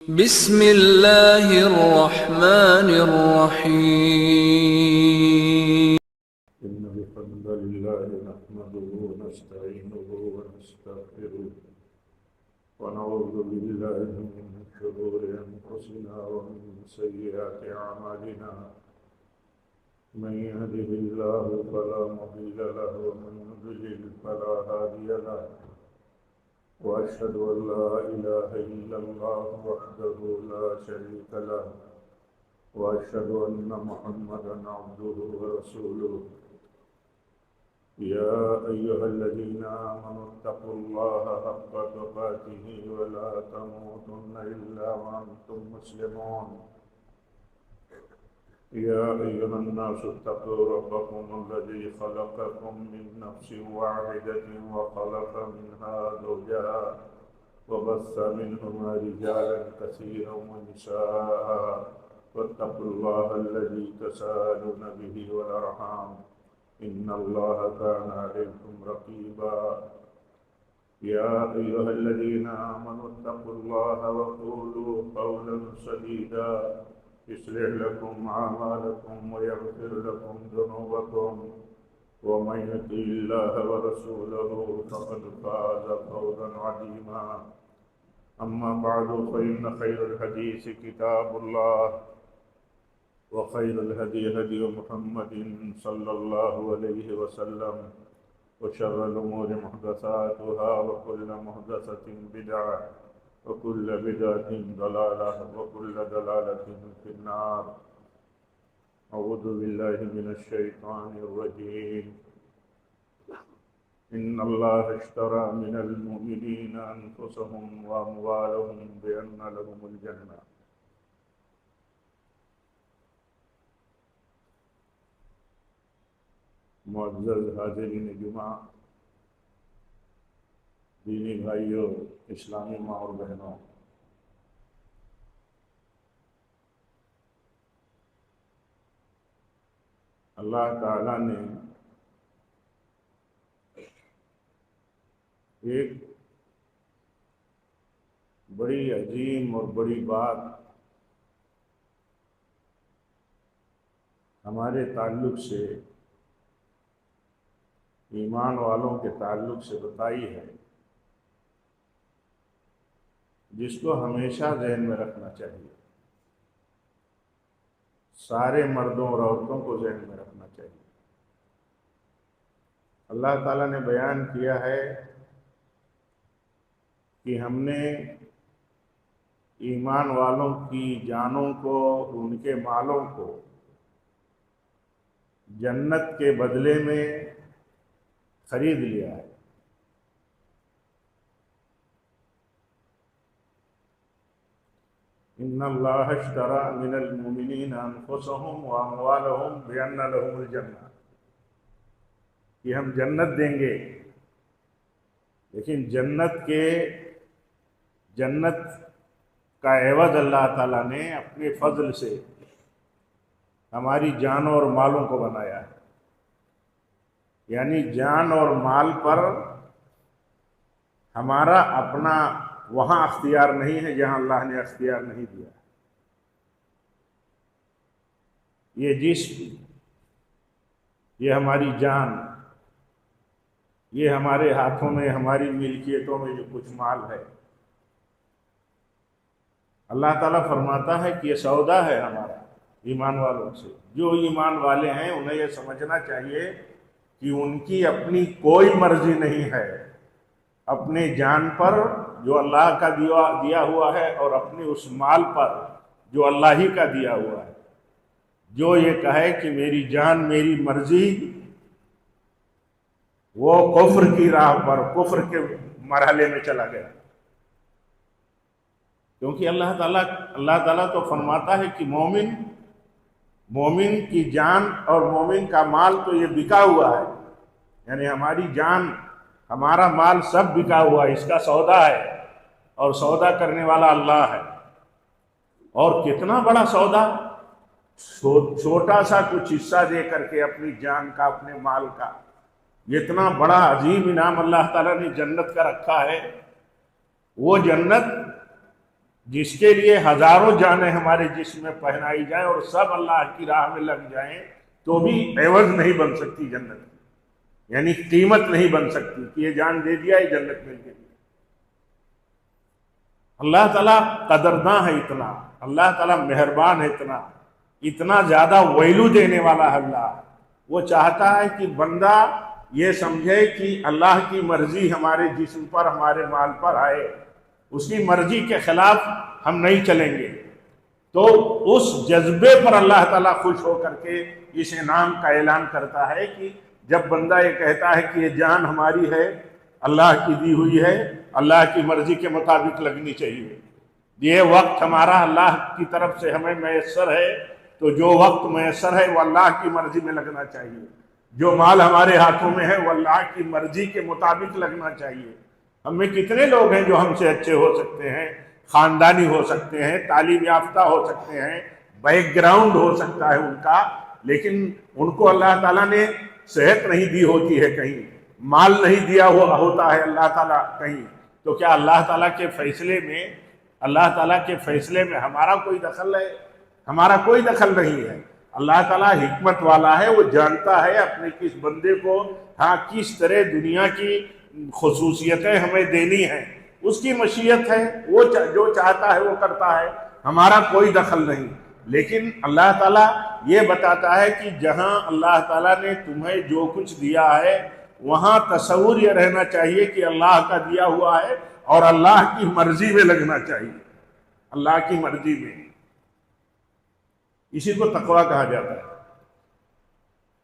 بسم اللہ الرحمن الرحیم إن الحمد لله نحمده ونستعينه ونستغفره ونعوذ بالله من شرور أنفسنا ومن سيئات أعمالنا من يهده الله فلا مضل له ومن يضلل فلا هادي له وأشهد أن لا إله إلا الله وحده لا شريك له وأشهد أن محمدا عبده ورسوله يا أيها الذين آمنوا اتقوا الله حق تقاته ولا تموتن إلا وأنتم مسلمون يا أيها الناس اتقوا ربكم الذي خلقكم من نفس واحدة وخلق منها زوجها وبث منهما رجالا كثيرا ونساء واتقوا الله الذي تساءلون به والأرحام إن الله كان عليكم رقيبا يا أيها الذين آمنوا اتقوا الله وقولوا قولا سديدا يصلح لكم أعمالكم ويغفر لكم ذنوبكم ومن يطع الله ورسوله فقد فاز فوزا عظيما أما بعد فإن خير الحديث كتاب الله وخير الهدي هدي محمد صلى الله عليه وسلم وشر الأمور محدثاتها وكل محدثة بدعة وكل بدعة ضلالة وكل ضلالة في النار أعوذ بالله من الشيطان الرجيم إن الله اشترى من المؤمنين أنفسهم وأموالهم بأن لهم الجنة معزز حاضرین جمعہ، دینی بھائیوں، اسلامی ماں اور بہنوں، اللہ تعالیٰ نے ایک بڑی عظیم اور بڑی بات ہمارے تعلق سے، ایمان والوں کے تعلق سے بتائی ہے، جس کو ہمیشہ ذہن میں رکھنا چاہیے، سارے مردوں اور عورتوں کو ذہن میں رکھنا چاہیے۔ اللہ تعالیٰ نے بیان کیا ہے کہ ہم نے ایمان والوں کی جانوں کو، ان کے مالوں کو جنت کے بدلے میں خرید لیا ہے۔ ان اللہ اشترى من المؤمنین انفسهم واموالهم بان لهم الجنہ، کہ ہم جنت دیں گے، لیکن جنت کا عوض اللہ تعالیٰ نے اپنے فضل سے ہماری جانوں اور مالوں کو بنایا ہے، یعنی جان اور مال پر ہمارا اپنا وہاں اختیار نہیں ہے جہاں اللہ نے اختیار نہیں دیا۔ یہ جسم، یہ ہماری جان، یہ ہمارے ہاتھوں میں، ہماری ملکیتوں میں جو کچھ مال ہے، اللہ تعالیٰ فرماتا ہے کہ یہ سودا ہے ہمارا ایمان والوں سے۔ جو ایمان والے ہیں انہیں یہ سمجھنا چاہیے کہ ان کی اپنی کوئی مرضی نہیں ہے، اپنے جان پر جو اللہ کا دیا ہوا ہے اور اپنے اس مال پر جو اللہ ہی کا دیا ہوا ہے۔ جو یہ کہے کہ میری جان میری مرضی، وہ کفر کی راہ پر، کفر کے مرحلے میں چلا گیا، کیونکہ اللہ تعالیٰ تو فرماتا ہے کہ مومن کی جان اور مومن کا مال تو یہ بکا ہوا ہے، یعنی ہماری جان، ہمارا مال سب بکا ہوا ہے، اس کا سودا ہے، اور سودا کرنے والا اللہ ہے۔ اور کتنا بڑا سودا، چھوٹا سا کچھ حصہ دے کر کے اپنی جان کا، اپنے مال کا، اتنا بڑا عظیم انعام اللہ تعالیٰ نے جنت کا رکھا ہے۔ وہ جنت جس کے لیے ہزاروں جانیں ہمارے جسم میں پہنائی جائیں اور سب اللہ کی راہ میں لگ جائیں تو بھی عوض نہیں بن سکتی جنت کی، یعنی قیمت نہیں بن سکتی کہ یہ جان دے دیا یہ جنت مل گئی۔ اللہ تعالیٰ قدرداں ہے اتنا، اللہ تعالیٰ مہربان ہے اتنا زیادہ ویلو دینے والا ہے اللہ۔ وہ چاہتا ہے کہ بندہ یہ سمجھے کہ اللہ کی مرضی ہمارے جسم پر ہمارے مال پر آئے، اس کی مرضی کے خلاف ہم نہیں چلیں گے، تو اس جذبے پر اللہ تعالیٰ خوش ہو کر کے اس انعام کا اعلان کرتا ہے کہ جب بندہ یہ کہتا ہے کہ یہ جان ہماری ہے، اللہ کی دی ہوئی ہے، اللہ کی مرضی کے مطابق لگنی چاہیے، یہ وقت ہمارا اللہ کی طرف سے ہمیں میسر ہے، تو جو وقت میسر ہے وہ اللہ کی مرضی میں لگنا چاہیے، جو مال ہمارے ہاتھوں میں ہے وہ اللہ کی مرضی کے مطابق لگنا چاہیے۔ ہم میں کتنے لوگ ہیں جو ہم سے اچھے ہو سکتے ہیں، خاندانی ہو سکتے ہیں، تعلیم یافتہ ہو سکتے ہیں، بیک گراؤنڈ ہو سکتا ہے ان کا، لیکن ان کو اللہ تعالیٰ نے صحت نہیں دی ہوتی ہے، کہیں مال نہیں دیا ہوا ہوتا ہے اللہ تعالیٰ کہیں، تو کیا اللہ تعالیٰ کے فیصلے میں ہمارا کوئی دخل ہے؟ ہمارا کوئی دخل نہیں ہے۔ اللہ تعالیٰ حکمت والا ہے، وہ جانتا ہے اپنے کس بندے کو کس طرح دنیا کی خصوصیتیں ہمیں دینی ہیں، اس کی مشیت ہے، وہ جو چاہتا ہے وہ کرتا ہے، ہمارا کوئی دخل نہیں۔ لیکن اللہ تعالیٰ یہ بتاتا ہے کہ جہاں اللہ تعالیٰ نے تمہیں جو کچھ دیا ہے وہاں تصور یہ رہنا چاہیے کہ اللہ کا دیا ہوا ہے اور اللہ کی مرضی میں لگنا چاہیے، اللہ کی مرضی میں۔ اسی کو تقویٰ کہا جاتا ہے۔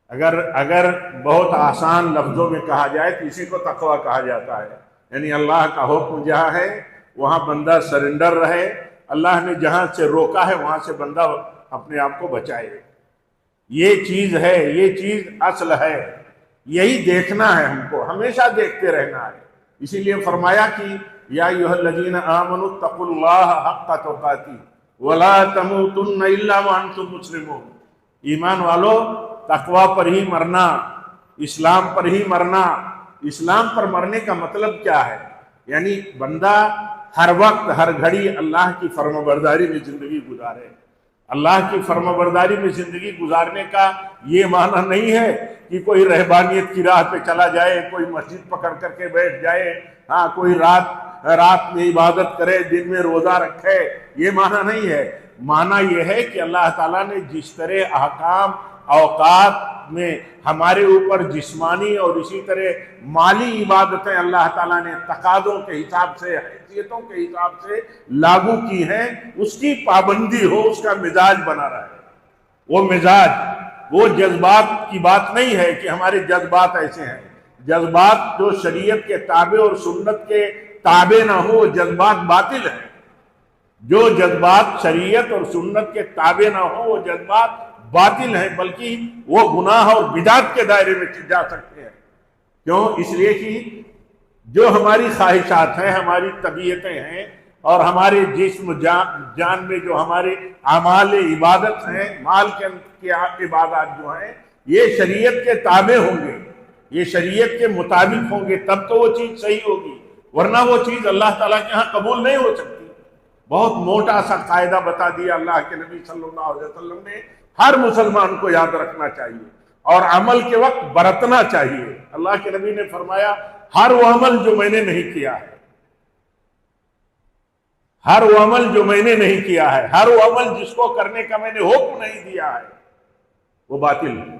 اگر بہت آسان لفظوں میں کہا جائے تو اسی کو تقویٰ کہا جاتا ہے، یعنی اللہ کا حکم جہاں ہے وہاں بندہ سرنڈر رہے، اللہ نے جہاں سے روکا ہے وہاں سے بندہ اپنے آپ کو بچائے۔ یہ چیز ہے، یہ چیز اصل ہے، یہی دیکھنا ہے، ہم کو ہمیشہ دیکھتے رہنا ہے۔ اسی لیے فرمایا کہ یا ایھا الذین آمنوا اتقوا اللہ حق تقاتہ ولا تموتن الا وانتم مسلمون۔ ایمان والو، تقوی پر ہی مرنا، اسلام پر ہی مرنا۔ اسلام پر مرنے کا مطلب کیا ہے؟ یعنی بندہ ہر وقت ہر گھڑی اللہ کی فرمانبرداری میں زندگی گزارے۔ اللہ کی فرمانبرداری میں زندگی گزارنے کا یہ معنی نہیں ہے کہ کوئی رہبانیت کی راہ پہ چلا جائے، کوئی مسجد پکڑ کر کے بیٹھ جائے، کوئی رات میں عبادت کرے، دن میں روزہ رکھے، یہ معنی نہیں ہے۔ معنی یہ ہے کہ اللہ تعالیٰ نے جس طرح احکام اوقات میں ہمارے اوپر جسمانی اور اسی طرح مالی عبادتیں اللہ تعالیٰ نے تقاضوں کے حساب سے، حیثیتوں کے حساب سے لاگو کی ہیں، اس کی پابندی ہو، اس کا مزاج بنا رہے۔ وہ مزاج، وہ جذبات کی بات نہیں ہے کہ ہمارے جذبات ایسے ہیں۔ جذبات جو شریعت کے تابع اور سنت کے تابع نہ ہو، وہ جذبات باطل ہیں۔ جو جذبات شریعت اور سنت کے تابع نہ ہو، وہ جذبات باطل ہیں، بلکہ وہ گناہ اور بدعت کے دائرے میں جا سکتے ہیں۔ کیوں؟ اس لیے کہ جو ہماری خواہشات ہیں، ہماری طبیعتیں ہیں، اور ہمارے جسم جان میں جو ہمارے اعمال عبادت ہیں، مال کے عبادات جو ہیں، یہ شریعت کے تابع ہوں گے، یہ شریعت کے مطابق ہوں گے، تب تو وہ چیز صحیح ہوگی، ورنہ وہ چیز اللہ تعالیٰ کے ہاں قبول نہیں ہو سکتی۔ بہت موٹا سا قاعدہ بتا دیا اللہ کے نبی صلی اللہ علیہ وسلم نے، ہر مسلمان کو یاد رکھنا چاہیے اور عمل کے وقت برتنا چاہیے۔ اللہ کے نبی نے فرمایا، ہر وہ عمل جو میں نے نہیں کیا ہے، ہر وہ عمل جو میں نے نہیں کیا ہے، ہر وہ عمل جس کو کرنے کا میں نے حکم نہیں دیا ہے، وہ باطل ہے،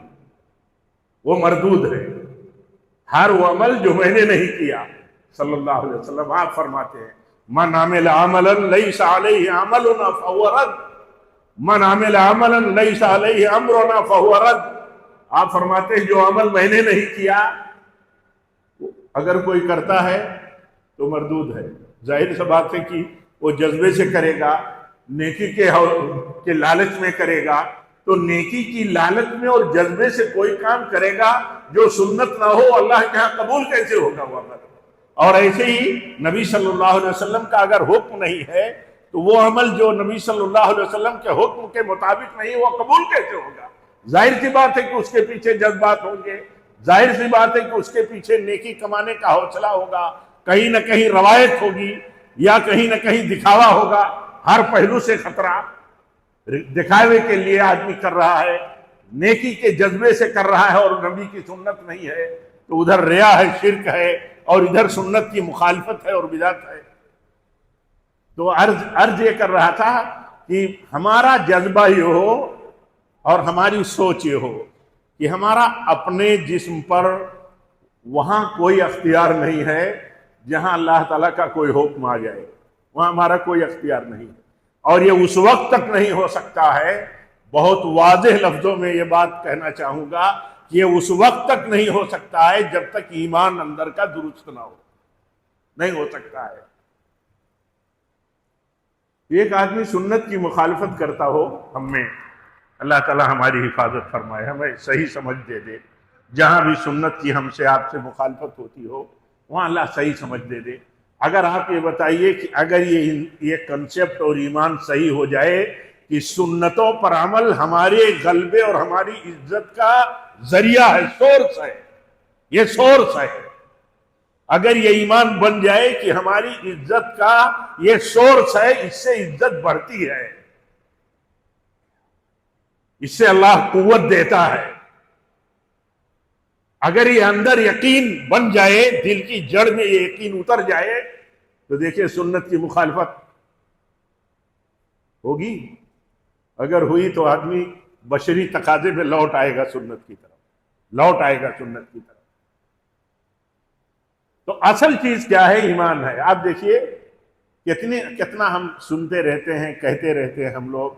وہ مردود ہے۔ ہر وہ عمل جو میں نے نہیں کیا، صلی اللہ علیہ وسلم آپ فرماتے ہیں، من عمل عملا لیس علیہ عملنا فہو رد، من عمل عملا لیس علیہ امرنا فہو رد۔ آپ فرماتے ہیں جو عمل میں نے نہیں کیا اگر کوئی کرتا ہے تو مردود ہے۔ ظاہر سی بات ہے کہ وہ جذبے سے کرے گا، نیکی کے لالچ میں کرے گا، تو نیکی کی لالچ میں اور جذبے سے کوئی کام کرے گا جو سنت نہ ہو، اللہ کے ہاں قبول کیسے ہوگا وہ عمل؟ اور ایسے ہی نبی صلی اللہ علیہ وسلم کا اگر حکم نہیں ہے تو وہ عمل جو نبی صلی اللہ علیہ وسلم کے حکم کے مطابق نہیں، وہ قبول کیسے ہوگا؟ ظاہر سی بات ہے کہ اس کے پیچھے جذبات ہوں گے، ظاہر سی بات ہے کہ اس کے پیچھے نیکی کمانے کا حوصلہ ہوگا، کہیں نہ کہیں روایت ہوگی یا کہیں نہ کہیں دکھاوا ہوگا، ہر پہلو سے خطرہ، دکھاوے کے لیے آدمی کر رہا ہے، نیکی کے جذبے سے کر رہا ہے اور نبی کی سنت نہیں ہے، تو ادھر ریا ہے، شرک ہے، اور ادھر سنت کی مخالفت ہے اور بدعت ہے۔ تو عرض یہ کر رہا تھا کہ ہمارا جذبہ یہ ہو اور ہماری سوچ یہ ہو کہ ہمارا اپنے جسم پر وہاں کوئی اختیار نہیں ہے جہاں اللہ تعالیٰ کا کوئی حکم آ جائے، وہاں ہمارا کوئی اختیار نہیں ہے، اور یہ اس وقت تک نہیں ہو سکتا ہے، بہت واضح لفظوں میں یہ بات کہنا چاہوں گا کہ یہ اس وقت تک نہیں ہو سکتا ہے جب تک ایمان اندر کا درست نہ ہو، نہیں ہو سکتا ہے۔ ایک آدمی سنت کی مخالفت کرتا ہو ہم میں، اللہ تعالیٰ ہماری حفاظت فرمائے، ہمیں صحیح سمجھ دے دے، جہاں بھی سنت کی ہم سے آپ سے مخالفت ہوتی ہو وہاں اللہ صحیح سمجھ دے دے۔ اگر آپ یہ بتائیے کہ اگر یہ کنسپٹ اور ایمان صحیح ہو جائے کہ سنتوں پر عمل ہمارے غلبے اور ہماری عزت کا ذریعہ ہے، سورس ہے، یہ سورس ہے، اگر یہ ایمان بن جائے کہ ہماری عزت کا یہ سورس ہے، اس سے عزت بڑھتی ہے، اس سے اللہ قوت دیتا ہے، اگر یہ اندر یقین بن جائے، دل کی جڑ میں یہ یقین اتر جائے، تو دیکھیں سنت کی مخالفت ہوگی، اگر ہوئی تو آدمی بشری تقاضے میں لوٹ آئے گا سنت کی طرف، لوٹ آئے گا سنت کی طرف۔ تو اصل چیز کیا ہے؟ ایمان ہے۔ آپ دیکھیے کتنا ہم سنتے رہتے ہیں، کہتے رہتے ہیں، ہم لوگ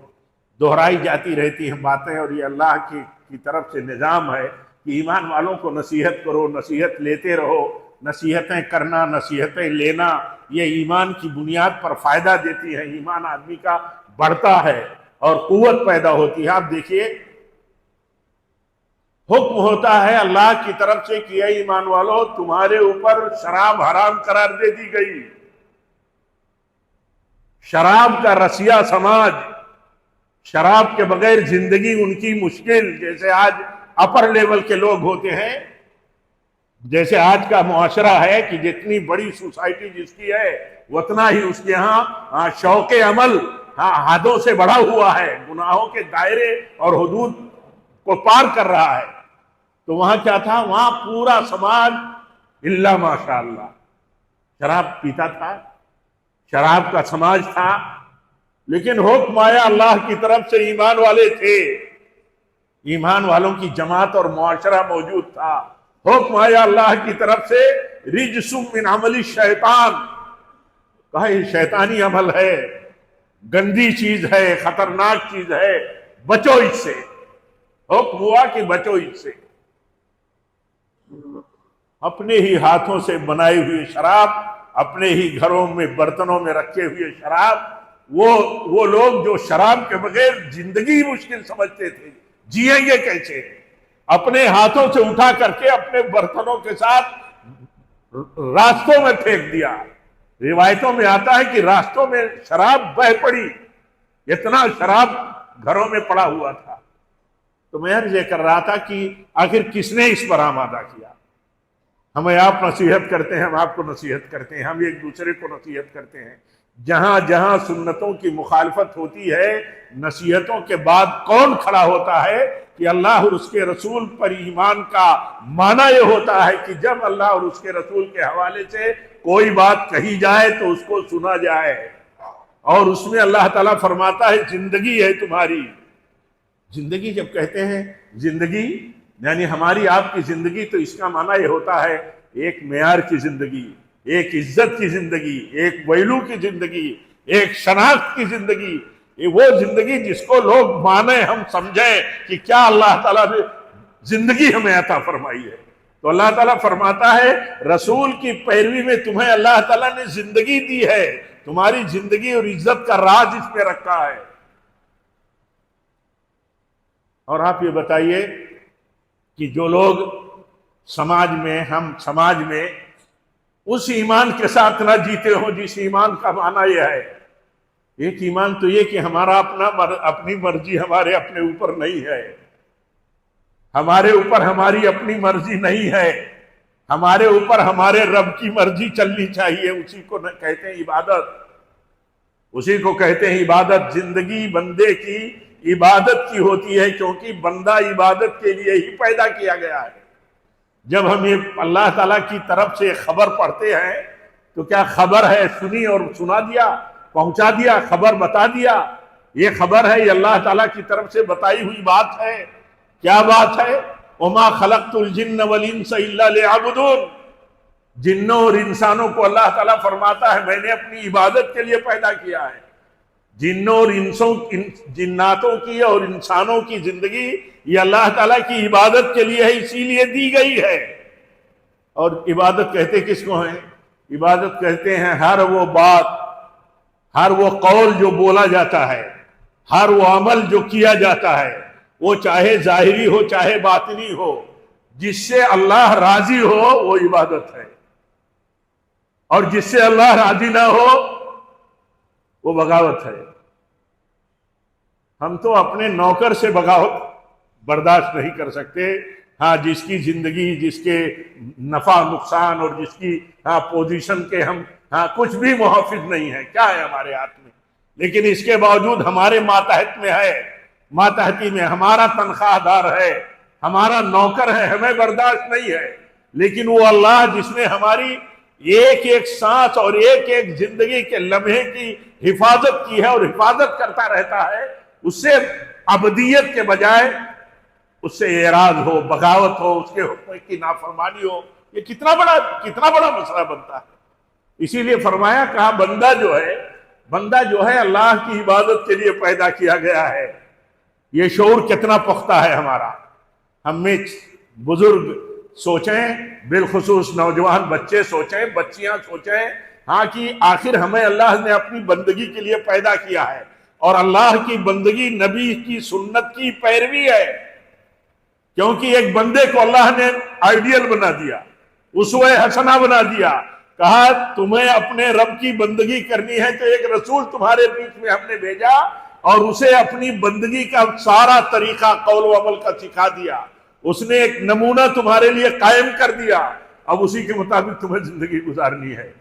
دہرائی جاتی رہتی ہیں باتیں، اور یہ اللہ کی طرف سے نظام ہے کہ ایمان والوں کو نصیحت کرو، نصیحت لیتے رہو، نصیحتیں کرنا، نصیحتیں لینا، یہ ایمان کی بنیاد پر فائدہ دیتی ہے، ایمان آدمی کا بڑھتا ہے اور قوت پیدا ہوتی ہے۔ آپ دیکھیے حکم ہوتا ہے اللہ کی طرف سے کہ اے ایمان والو، تمہارے اوپر شراب حرام قرار دے دی گئی، شراب کا رسیا سماج، شراب کے بغیر زندگی ان کی مشکل، جیسے آج اپر لیول کے لوگ ہوتے ہیں، جیسے آج کا معاشرہ ہے کہ جتنی بڑی سوسائٹی جس کی ہے اتنا ہی اس کے ہاں شوق عمل حدوں سے بڑھا ہوا ہے، گناہوں کے دائرے اور حدود کو پار کر رہا ہے۔ تو وہاں کیا تھا؟ وہاں پورا سماج الا ماشاء اللہ شراب پیتا تھا، شراب کا سماج تھا، لیکن حکم آیا اللہ کی طرف سے، ایمان والے تھے، ایمان والوں کی جماعت اور معاشرہ موجود تھا، حکم آیا اللہ کی طرف سے، رجس من عمل الشیطان، کہا یہ شیطانی عمل ہے، گندی چیز ہے، خطرناک چیز ہے، بچو اس سے، حکم ہوا کہ بچو اس سے۔ اپنے ہی ہاتھوں سے بنائی ہوئی شراب، اپنے ہی گھروں میں برتنوں میں رکھے ہوئے شراب، وہ لوگ جو شراب کے بغیر زندگی مشکل سمجھتے تھے، جیئیں گے کیسے، اپنے ہاتھوں سے اٹھا کر کے اپنے برتنوں کے ساتھ راستوں میں پھینک دیا۔ روایتوں میں آتا ہے کہ راستوں میں شراب بہہ پڑی، اتنا شراب گھروں میں پڑا ہوا تھا۔ تو میں عرض یہ کر رہا تھا کہ آخر کس نے اس پر آمادہ کیا؟ ہمیں آپ نصیحت کرتے ہیں، ہم آپ کو نصیحت کرتے ہیں، ہم ایک دوسرے کو نصیحت کرتے ہیں، جہاں جہاں سنتوں کی مخالفت ہوتی ہے، نصیحتوں کے بعد کون کھڑا ہوتا ہے کہ اللہ اور اس کے رسول پر ایمان کا معنی یہ ہوتا ہے کہ جب اللہ اور اس کے رسول کے حوالے سے کوئی بات کہی جائے تو اس کو سنا جائے، اور اس میں اللہ تعالیٰ فرماتا ہے زندگی ہے تمہاری۔ زندگی جب کہتے ہیں زندگی یعنی ہماری آپ کی زندگی، تو اس کا معنی یہ ہوتا ہے ایک معیار کی زندگی، ایک عزت کی زندگی، ایک ویلو کی زندگی، ایک شناخت کی زندگی، وہ زندگی جس کو لوگ مانیں، ہم سمجھیں کہ کیا اللہ تعالیٰ نے زندگی ہمیں عطا فرمائی ہے۔ تو اللہ تعالیٰ فرماتا ہے رسول کی پیروی میں تمہیں اللہ تعالیٰ نے زندگی دی ہے، تمہاری زندگی اور عزت کا راز اس میں رکھا ہے۔ اور آپ یہ بتائیے کہ جو لوگ ہم سماج میں اس ایمان کے ساتھ نہ جیتے ہوں جس ایمان کا معنی یہ ہے، ایک ایمان تو یہ کہ ہمارا اپنی مرضی ہمارے اپنے اوپر نہیں ہے، ہمارے اوپر ہماری اپنی مرضی نہیں ہے، ہمارے اوپر ہمارے رب کی مرضی چلنی چاہیے، اسی کو کہتے ہیں عبادت۔ اسی کو کہتے ہیں عبادت. زندگی بندے کی عبادت کی ہوتی ہے، کیونکہ بندہ عبادت کے لیے ہی پیدا کیا گیا ہے. جب ہم یہ اللہ تعالیٰ کی طرف سے خبر پڑھتے ہیں تو کیا خبر ہے سنی اور سنا دیا، پہنچا دیا، خبر بتا دیا؟ یہ خبر ہے، یہ اللہ تعالیٰ کی طرف سے بتائی ہوئی بات ہے. کیا بات ہے؟ وَمَا خَلَقْتُ الْجِنَّ وَالْإِنسَ إِلَّا لِيَعْبُدُونَ. جنوں اور انسانوں کو اللہ تعالیٰ فرماتا ہے میں نے اپنی عبادت کے لیے پیدا کیا ہے. جنوں اور جناتوں کی اور انسانوں کی زندگی یہ اللہ تعالیٰ کی عبادت کے لیے ہے، اسی لیے دی گئی ہے. اور عبادت کہتے کس کو ہیں؟ عبادت کہتے ہیں ہر وہ بات، ہر وہ قول جو بولا جاتا ہے، ہر وہ عمل جو کیا جاتا ہے، وہ چاہے ظاہری ہو چاہے باطنی ہو، جس سے اللہ راضی ہو وہ عبادت ہے، اور جس سے اللہ راضی نہ ہو وہ بغاوت ہے. ہم تو اپنے نوکر سے بغاوت برداشت نہیں کر سکتے. ہاں، جس کی زندگی، جس کے نفع نقصان اور جس کی پوزیشن کے ہم کچھ بھی محافظ نہیں ہیں، کیا ہے ہمارے ہاتھ میں، لیکن اس کے باوجود ہمارے ماتحت میں ہے، ماتحتی میں ہمارا تنخواہ دار ہے، ہمارا نوکر ہے، ہمیں برداشت نہیں ہے. لیکن وہ اللہ جس نے ہماری ایک ایک سانس اور ایک ایک زندگی کے لمحے کی حفاظت کی ہے اور حفاظت کرتا رہتا ہے، اس سے ابدیت کے بجائے اس سے اعراض ہو، بغاوت ہو، اس کے حکم کی نافرمانی ہو، یہ کتنا بڑا مسئلہ بنتا ہے. اسی لیے فرمایا کہا بندہ جو ہے اللہ کی عبادت کے لیے پیدا کیا گیا ہے. یہ شعور کتنا پختہ ہے ہمارا. ہم میں بزرگ سوچیں، بالخصوص نوجوان بچے سوچیں، بچیاں سوچیں، ہاں کہ آخر ہمیں اللہ نے اپنی بندگی کے لیے پیدا کیا ہے، اور اللہ کی بندگی نبی کی سنت کی پیروی ہے. کیونکہ ایک بندے کو اللہ نے آئیڈیل بنا دیا، اسوہ حسنہ بنا دیا. کہا تمہیں اپنے رب کی بندگی کرنی ہے تو ایک رسول تمہارے بیچ میں ہم نے بھیجا، اور اسے اپنی بندگی کا سارا طریقہ قول و عمل کا سکھا دیا. اس نے ایک نمونہ تمہارے لیے قائم کر دیا. اب اسی کے مطابق تمہیں زندگی گزارنی ہے.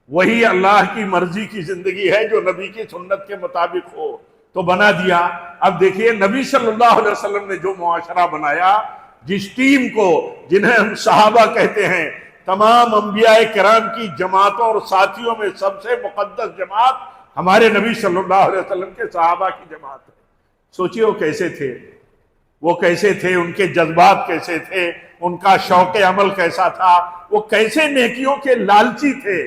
وہی اللہ کی مرضی کی زندگی ہے جو نبی کی سنت کے مطابق ہو، تو بنا دیا. اب دیکھیے نبی صلی اللہ علیہ وسلم نے جو معاشرہ بنایا، جس ٹیم کو، جنہیں ہم صحابہ کہتے ہیں، تمام انبیاء کرام کی جماعتوں اور ساتھیوں میں سب سے مقدس جماعت ہمارے نبی صلی اللہ علیہ وسلم کے صحابہ کی جماعت ہے. سوچیے وہ کیسے تھے، ان کے جذبات کیسے تھے، ان کا شوق عمل کیسا تھا، وہ کیسے نیکیوں کے لالچی تھے،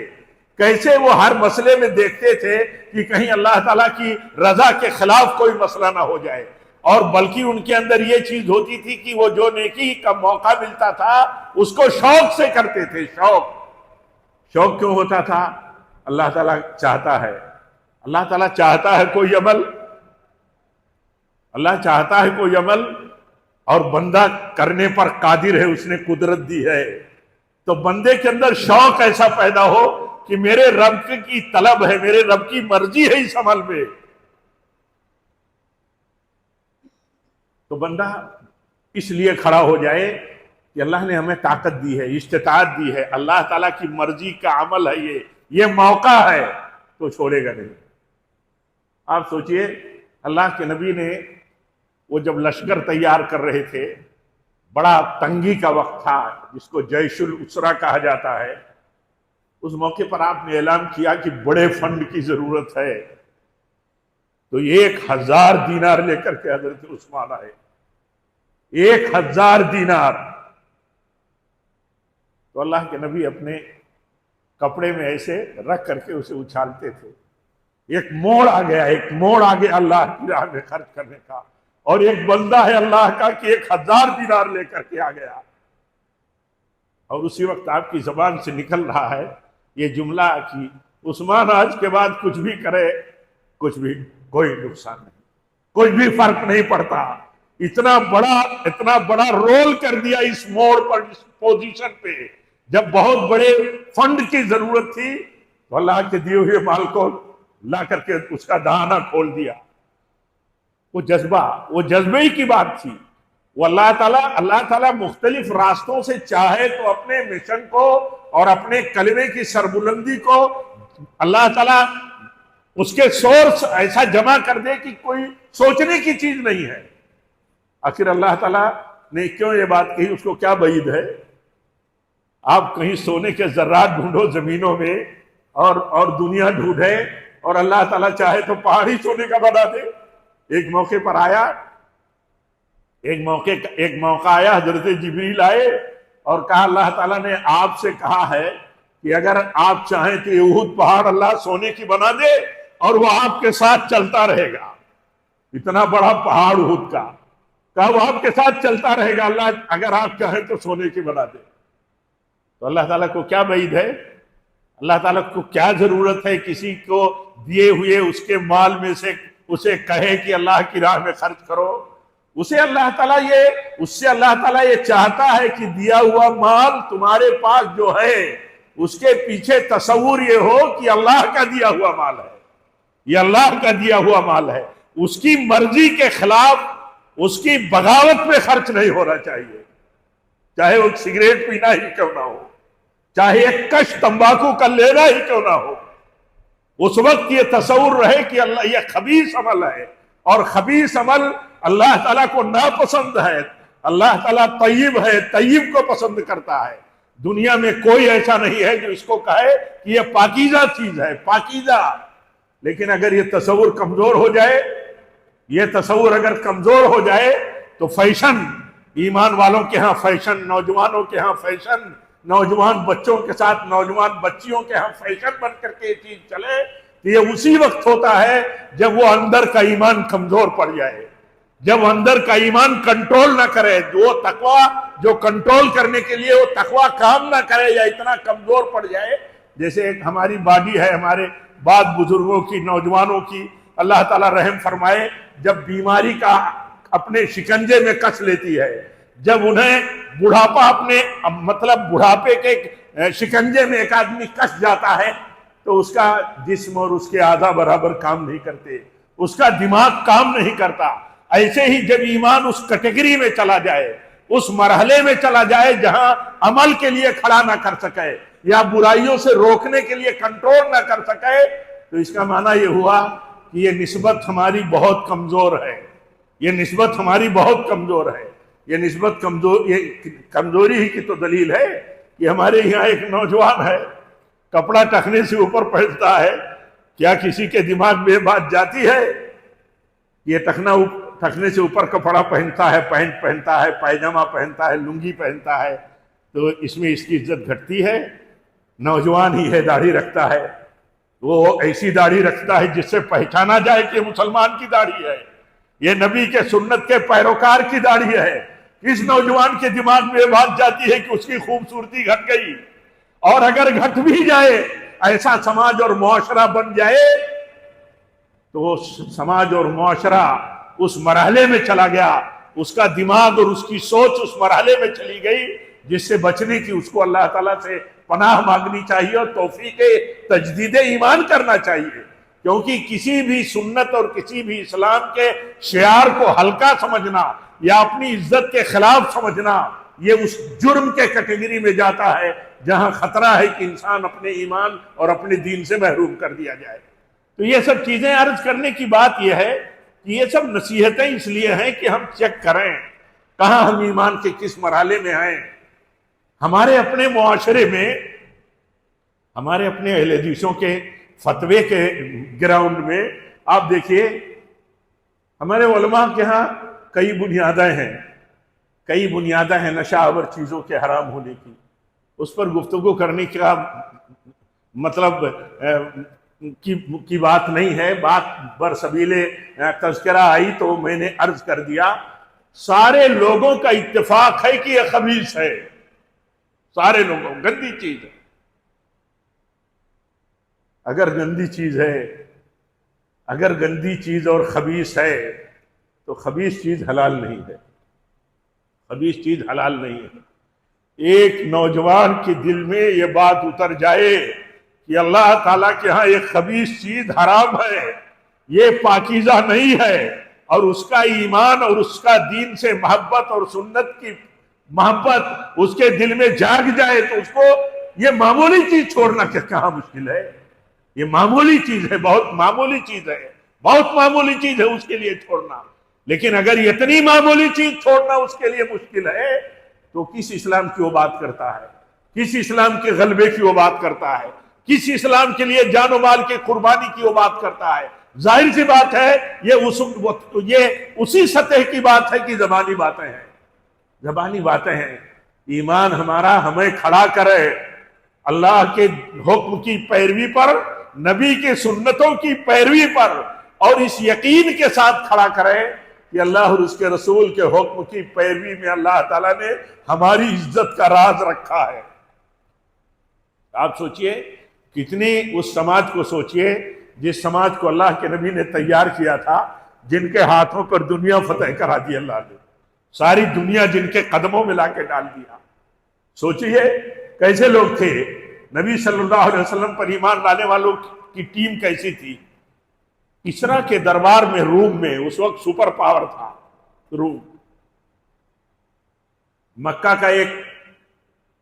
کیسے وہ ہر مسئلے میں دیکھتے تھے کہ کہیں اللہ تعالیٰ کی رضا کے خلاف کوئی مسئلہ نہ ہو جائے. اور بلکہ ان کے اندر یہ چیز ہوتی تھی کہ وہ جو نیکی کا موقع ملتا تھا اس کو شوق سے کرتے تھے. شوق کیوں ہوتا تھا؟ اللہ تعالیٰ چاہتا ہے، اللہ تعالیٰ چاہتا ہے کوئی عمل، اللہ چاہتا ہے کوئی عمل، اور بندہ کرنے پر قادر ہے، اس نے قدرت دی ہے. تو بندے کے اندر شوق ایسا پیدا ہو کہ میرے رب کی طلب ہے، میرے رب کی مرضی ہے اس عمل میں، تو بندہ اس لیے کھڑا ہو جائے کہ اللہ نے ہمیں طاقت دی ہے، استطاعت دی ہے، اللہ تعالیٰ کی مرضی کا عمل ہے، یہ موقع ہے، تو چھوڑے گا نہیں. آپ سوچئے اللہ کے نبی نے وہ جب لشکر تیار کر رہے تھے، بڑا تنگی کا وقت تھا جس کو جیش الاسرا کہا جاتا ہے، اس موقع پر آپ نے اعلان کیا کہ بڑے فنڈ کی ضرورت ہے. تو 1000 دینار لے کر کے حضرت عثمان آئے. 1000 دینار. تو اللہ کے نبی اپنے کپڑے میں ایسے رکھ کر کے اسے اچھالتے تھے. ایک موڑ آ گیا اللہ کی راہ میں خرچ کرنے کا، اور ایک بندہ ہے اللہ کا کہ 1000 دینار لے کر کے آ گیا. اور اسی وقت آپ کی زبان سے نکل رہا ہے یہ جملہ کہ عثمان آج کے بعد کچھ بھی کرے، کوئی نقصان نہیں، کوئی بھی فرق نہیں پڑتا. اتنا بڑا رول کر دیا اس موڑ پر، اس پوزیشن پہ، جب بہت بڑے فنڈ کی ضرورت تھی تو اللہ کے دیے ہوئے مال کو لا کر کے اس کا دہانہ کھول دیا. وہ جذبے ہی کی بات تھی. وہ اللہ تعالیٰ مختلف راستوں سے چاہے تو اپنے مشن کو اور اپنے کلمے کی سربلندی کو اللہ تعالیٰ اس کے سورس ایسا جمع کر دے کہ کوئی سوچنے کی چیز نہیں ہے۔ آخر اللہ تعالیٰ نے کیوں یہ بات کہی؟ اس کو کیا بعید ہے؟ آپ کہیں سونے کے ذرات ڈھونڈو زمینوں میں اور دنیا ڈھونڈے، اور اللہ تعالیٰ چاہے تو پہاڑ ہی سونے کا بنا دے۔ ایک موقع پر آیا، ایک موقع آیا، حضرت جبریل آئے اور کہا اللہ تعالیٰ نے آپ سے کہا ہے کہ اگر آپ چاہیں تو یہ احد پہاڑ اللہ سونے کی بنا دے اور وہ آپ کے ساتھ چلتا رہے گا۔ اتنا بڑا پہاڑ احد کا، کہا وہ آپ کے ساتھ چلتا رہے گا، اللہ اگر آپ چاہیں تو سونے کی بنا دے۔ تو اللہ تعالیٰ کو کیا بعید ہے؟ اللہ تعالیٰ کو کیا ضرورت ہے کسی کو دیے ہوئے اس کے مال میں سے اسے کہے کہ اللہ کی راہ میں خرچ کرو؟ اس سے اللہ تعالیٰ یہ چاہتا ہے کہ دیا ہوا مال تمہارے پاس جو ہے اس کے پیچھے تصور یہ ہو کہ اللہ کا دیا ہوا مال ہے، یہ اللہ کا دیا ہوا مال ہے، اس کی مرضی کے خلاف، اس کی بغاوت میں خرچ نہیں ہونا چاہیے، چاہے وہ سگریٹ پینا ہی کیوں نہ ہو، چاہے ایک کش تمباکو کا لینا ہی کیوں نہ ہو۔ اس وقت یہ تصور رہے کہ اللہ یہ خبیث عمل ہے، اور خبیث عمل اللہ تعالیٰ کو ناپسند ہے۔ اللہ تعالیٰ طیب ہے، طیب کو پسند کرتا ہے۔ دنیا میں کوئی ایسا نہیں ہے جو اس کو کہے کہ یہ پاکیزہ چیز ہے، پاکیزہ۔ لیکن اگر یہ تصور کمزور ہو جائے، یہ تصور اگر کمزور ہو جائے تو فیشن، ایمان والوں کے ہاں فیشن، نوجوانوں کے ہاں فیشن، نوجوان بچوں کے ساتھ نوجوان بچیوں کے ہاں فیشن بن کر کے یہ چیز چلے، تو یہ اسی وقت ہوتا ہے جب وہ اندر کا ایمان کمزور پڑ جائے، جب اندر کا ایمان کنٹرول نہ کرے، وہ تقوی جو کنٹرول کرنے کے لیے وہ تقوی کام نہ کرے یا اتنا کمزور پڑ جائے۔ جیسے ایک ہماری باڈی ہے، ہمارے بعض بزرگوں کی، نوجوانوں کی، اللہ تعالیٰ رحم فرمائے، جب بیماری کا اپنے شکنجے میں کس لیتی ہے، جب انہیں بڑھاپا اپنے بڑھاپے کے شکنجے میں ایک آدمی کس جاتا ہے تو اس کا جسم اور اس کے اعضاء برابر کام نہیں کرتے، اس کا دماغ کام نہیں کرتا۔ ایسے ہی جب ایمان اس کیٹیگری میں چلا جائے، اس مرحلے میں چلا جائے جہاں عمل کے لیے کھڑا نہ کر سکے یا برائیوں سے روکنے کے لیے کنٹرول نہ کر سکے، تو اس کا معنی یہ ہوا کہ یہ نسبت ہماری بہت کمزور ہے، یہ نسبت ہماری بہت کمزور ہے۔ یہ نسبت کمزوری ہی کی تو دلیل ہے کہ ہمارے یہاں ایک نوجوان ہے، کپڑا ٹخنے سے اوپر پہنتا ہے، کیا کسی کے دماغ میں بات جاتی ہے؟ یہ ٹخنے سے اوپر کپڑا پہنتا ہے، پینٹ پہنتا ہے، پائجامہ پہنتا ہے، لنگی پہنتا ہے، تو اس میں اس کی عزت گھٹتی ہے؟ نوجوان ہی ہے، داڑھی رکھتا ہے، وہ ایسی داڑھی رکھتا ہے جس سے پہچانا جائے کہ مسلمان کی داڑھی ہے، یہ نبی کے سنت کے پیروکار کی داڑھی ہے۔ اس نوجوان کے دماغ میں یہ بات جاتی ہے کہ اس کی خوبصورتی گھٹ گئی، اور اگر گھٹ بھی جائے، ایسا سماج اور معاشرہ بن جائے تو سماج اور معاشرہ اس مرحلے میں چلا گیا، اس کا دماغ اور اس کی سوچ اس مرحلے میں چلی گئی جس سے بچنے کی اس کو اللہ تعالیٰ سے پناہ مانگنی چاہیے اور توفیق تجدید ایمان کرنا چاہیے، کیونکہ کسی بھی سنت اور کسی بھی اسلام کے شعار کو ہلکا سمجھنا یا اپنی عزت کے خلاف سمجھنا، یہ اس جرم کے کیٹیگری میں جاتا ہے جہاں خطرہ ہے کہ انسان اپنے ایمان اور اپنے دین سے محروم کر دیا جائے۔ تو یہ سب چیزیں عرض کرنے کی بات یہ ہے کہ یہ سب نصیحتیں اس لیے ہیں کہ ہم چیک کریں کہاں ہم ایمان کے کس مرحلے میں ہیں۔ ہمارے اپنے معاشرے میں، ہمارے اپنے اہل حدیثوں کے فتوے کے گراؤنڈ میں آپ دیکھیے، ہمارے علماء کے ہاں کئی بنیادیں ہیں نشہ آور چیزوں کے حرام ہونے کی، اس پر گفتگو کرنے کا مطلب کی بات نہیں ہے، بات برسبیل تذکرہ آئی تو میں نے عرض کر دیا، سارے لوگوں کا اتفاق ہے کہ یہ خبیث ہے، سارے لوگوں، گندی چیز ہے۔ اگر گندی چیز اور خبیث ہے تو خبیث چیز حلال نہیں ہے، خبیث چیز حلال نہیں ہے۔ ایک نوجوان کے دل میں یہ بات اتر جائے کہ اللہ تعالیٰ کے ہاں ایک خبیث چیز حرام ہے، یہ پاکیزہ نہیں ہے، اور اس کا ایمان اور اس کا دین سے محبت اور سنت کی محبت اس کے دل میں جاگ جائے تو اس کو یہ معمولی چیز چھوڑنا کہاں مشکل ہے؟ یہ معمولی چیز ہے، بہت معمولی چیز ہے، بہت معمولی چیز ہے اس کے لیے چھوڑنا. لیکن اگر اتنی معمولی چیز چھوڑنا اس کے لیے مشکل ہے تو کس اسلام کی وہ بات کرتا ہے؟ کس اسلام کے غلبے کی وہ بات کرتا ہے؟ کس اسلام کے لیے جان و مال کی قربانی کی وہ بات کرتا ہے؟ ظاہر سی بات ہے یہ اسی سطح کی بات ہے کہ زبانی باتیں ہیں، زبانی باتیں ہیں. ایمان ہمارا ہمیں کھڑا کرے اللہ کے حکم کی پیروی پر، نبی کے سنتوں کی پیروی پر، اور اس یقین کے ساتھ کھڑا کرے کہ اللہ اور اس کے رسول کے حکم کی پیروی میں اللہ تعالیٰ نے ہماری عزت کا راز رکھا ہے. آپ سوچئے کتنی اس سماج کو سوچئے جس سماج کو اللہ کے نبی نے تیار کیا تھا، جن کے ہاتھوں پر دنیا فتح کرا دی اللہ نے، ساری دنیا جن کے قدموں میں لا کے ڈال دیا. سوچئے کیسے لوگ تھے، نبی صلی اللہ علیہ وسلم پر ایمان لانے والوں کی ٹیم کیسی تھی. کسرا کے دربار میں، روم میں، اس وقت سپر پاور تھا روم. مکہ کا ایک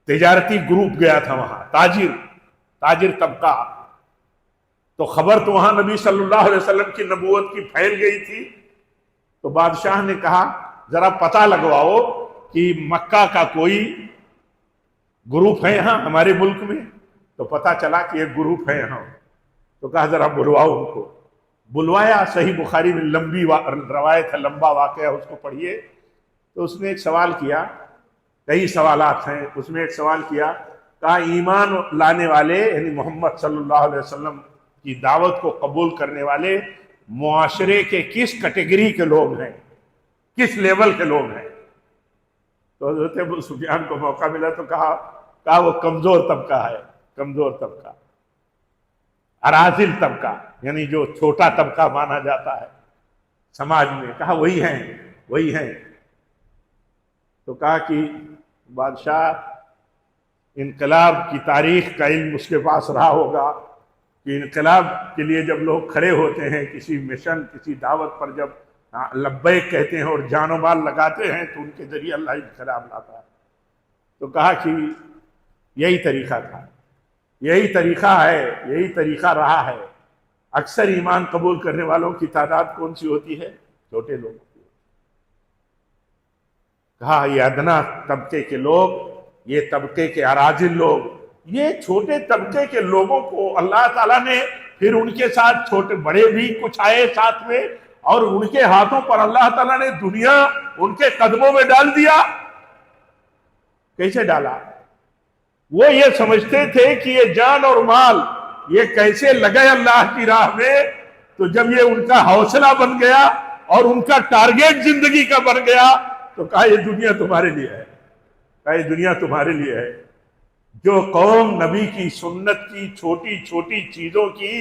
تجارتی گروپ گیا تھا وہاں، تاجر طبقہ. تو خبر تو وہاں نبی صلی اللہ علیہ وسلم کی نبوت کی پھیل گئی تھی. تو بادشاہ نے کہا ذرا پتہ لگواؤ کہ مکہ کا کوئی گروپ ہے یہاں ہمارے ملک میں. تو پتہ چلا کہ ایک گروپ ہے یہاں. تو کہا ذرا بلواؤ ان کو. بلوایا. صحیح بخاری میں لمبی روایت ہے، لمبا واقعہ، اس کو پڑھیے. تو اس نے ایک سوال کیا، کئی سوالات ہیں، اس میں ایک سوال کیا، کہا ایمان لانے والے یعنی محمد صلی اللہ علیہ وسلم کی دعوت کو قبول کرنے والے معاشرے کے کس کیٹیگری کے لوگ ہیں، کس لیول کے لوگ ہیں. تو حضرت ابو سفیان کو موقع ملا تو کہا وہ کمزور طبقہ ہے، کمزور طبقہ، اراذل طبقہ، یعنی جو چھوٹا طبقہ مانا جاتا ہے سماج میں. کہا وہی ہیں. تو کہا کہ بادشاہ انقلاب کی تاریخ کا علم اس کے پاس رہا ہوگا کہ انقلاب کے لیے جب لوگ کھڑے ہوتے ہیں کسی مشن، کسی دعوت پر، جب لبیک کہتے ہیں اور جان و مال لگاتے ہیں تو ان کے ذریعے اللہ انقلاب لاتا ہے. تو کہا کہ یہی طریقہ تھا، یہی طریقہ ہے، یہی طریقہ رہا ہے. اکثر ایمان قبول کرنے والوں کی تعداد کون سی ہوتی ہے؟ چھوٹے لوگ. کہا یہ ادنا طبقے کے لوگ، یہ طبقے کے اراذل لوگ، یہ چھوٹے طبقے کے لوگوں کو اللہ تعالیٰ نے پھر ان کے ساتھ چھوٹے بڑے بھی کچھ آئے ساتھ میں، اور ان کے ہاتھوں پر اللہ تعالیٰ نے دنیا ان کے قدموں میں ڈال دیا. کیسے ڈالا؟ وہ یہ سمجھتے تھے کہ یہ جان اور مال یہ کیسے لگے اللہ کی راہ میں. تو جب یہ ان کا حوصلہ بن گیا اور ان کا ٹارگیٹ زندگی کا بن گیا تو کہا یہ دنیا تمہارے لیے ہے، کہا یہ دنیا تمہارے لیے ہے. جو قوم نبی کی سنت کی چھوٹی چھوٹی چیزوں کی